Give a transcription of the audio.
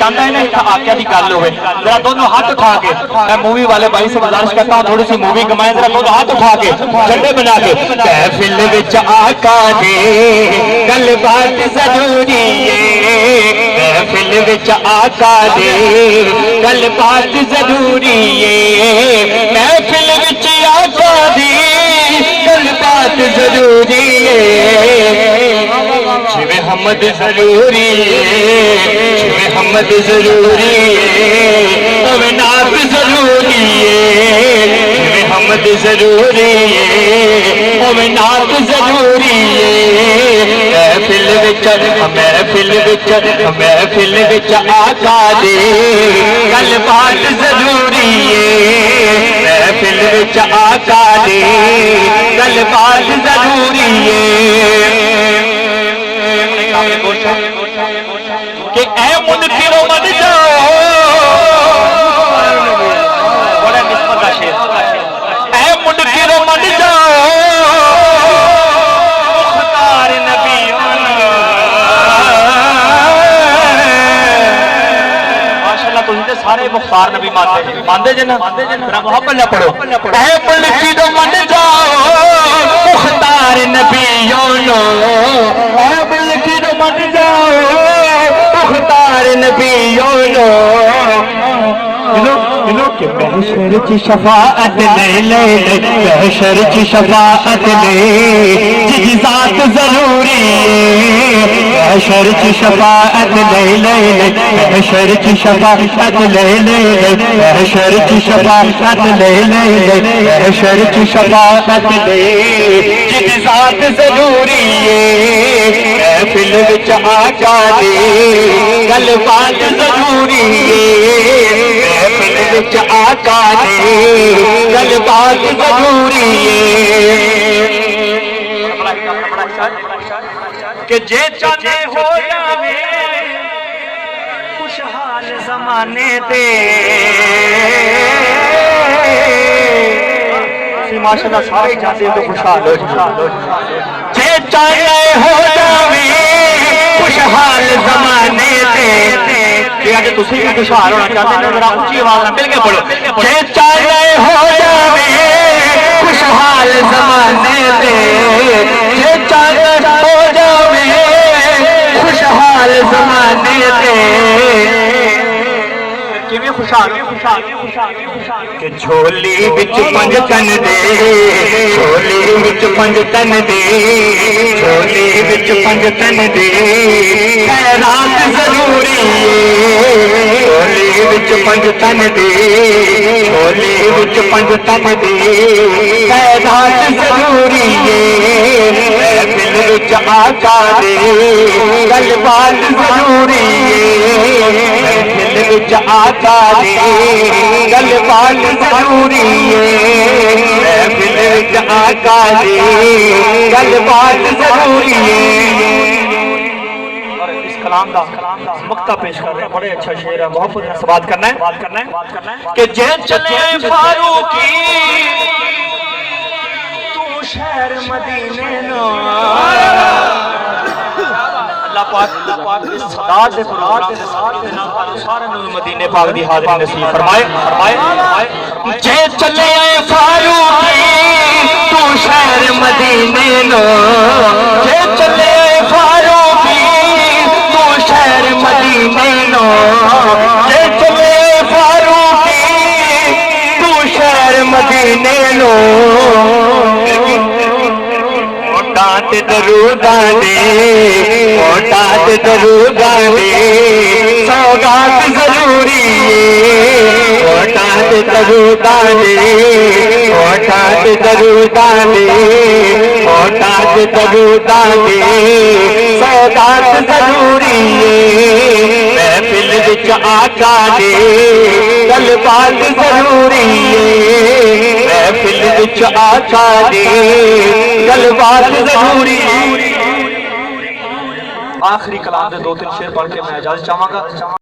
चाहता है ना आज्ञा की गल हो, जरा दोनों हाथ उठा के, मैं मूवी वाले भाई से गुजारिश करता हूँ थोड़ी सी मूवी कमाए, जरा दोनों हाथ उठा के झंडे बना के, महफिल विच आका दे गल बात जरूरी है, महफिल विच आका दे गल बात जरूरी है, महफिल विच आका दे गल बात जरूरी है, शिवे हमद जरूरी है, शिवे हमद जरूरी है, तवे नात जरूरी है, शिवे हमद जरूरी है, तवे नात जरूरी है, महफिल विच महफिल विच आका दे गल बात जरूरी है, महफिल विच आका दे गल बात जरूरी है, कि ऐ मुनकिरो मत जाओ, बड़ा निस्बत का शेर, ऐ मुनकिरो मत जाओ, मुख्तार नबी माशाअल्लाह, तुम तो सारे मुख्तार नबी मानते जे ना, मोहब्बत ना पढ़ो, ऐ मुनकिरो मत जाओ मुख्तार नबियों नो, ऐ मुनकिरो मत जाओ मुख्तार नबियों नो, कि महशर की शफाअत ले, महशर की शफाअत ले, जिसकी जात जरूरी है, महशर की शफाअत ले, महशर की शफाअत ले, महशर की शफाअत ले, महशर की शफाअत ले, जिसकी जात जरूरी है, महफिल विच आका दे गल बात जरूरी है, महफिल विच आका दे गल बात जरूरी है, कि जे चाहे हो जावे खुशहाल जमाने ते, माशाअल्लाह सारे चाहते हो तो खुशहाल हो जाओ, जे चाहे हो जावे खुशहाल जमाने ते, अगर तुम भी खुशहाल होना चाहते हो जरा ऊंची आवाज में मिल के बोलो, जे चाहे हो जावे खुशहाल जमाने ते, जे चाहे हो जावे खुशहाल जमाने ते, किवें खुशहाल कि झोली विच 5 तन दे, झोली विच 5 तन दे, झोली विच 5 तन दे, खैरात जरूरी है, झोली विच 5 तन दे, झोली विच 5 तन दे, खैरात जरूरी है, महफिल विच आका दे गल बात जरूरी है, महफिल विच आका दे गल बात जरूरी है, महफिल विच आका दे गल बात जरूरी है। इस कलाम का मक्ता पेश कर रहे हैं, बड़े अच्छा शेर है, मोहब्बत से बात करना है कि जे चले फारूकी तू शहर मदीने नो, अल्लाह पाक इस सदा से सारे मदीने पाक दी हाज़िरी नसीब फरमाए, जे चले फारूकी तू शहर मदीने नो, जे चले फारूकी तू शहर मदीने नो, जे चले फारूकी तू शहर मदीने नो, मोटात दरूदा दे, मोटात दरूदा दे, सौगात जरूरी है, मोटात दरूदा दे, मोटात दरूदा दे, मोटात दरूदा दे, सौगात जरूरी है, महफिल विच आका दे गल बात जरूरी है, महफिल विच आका दे गल बात जरूरी है। आखिरी कलाम दे 2-3 शेर पढ़ के मैं इजाजत चाहांगा।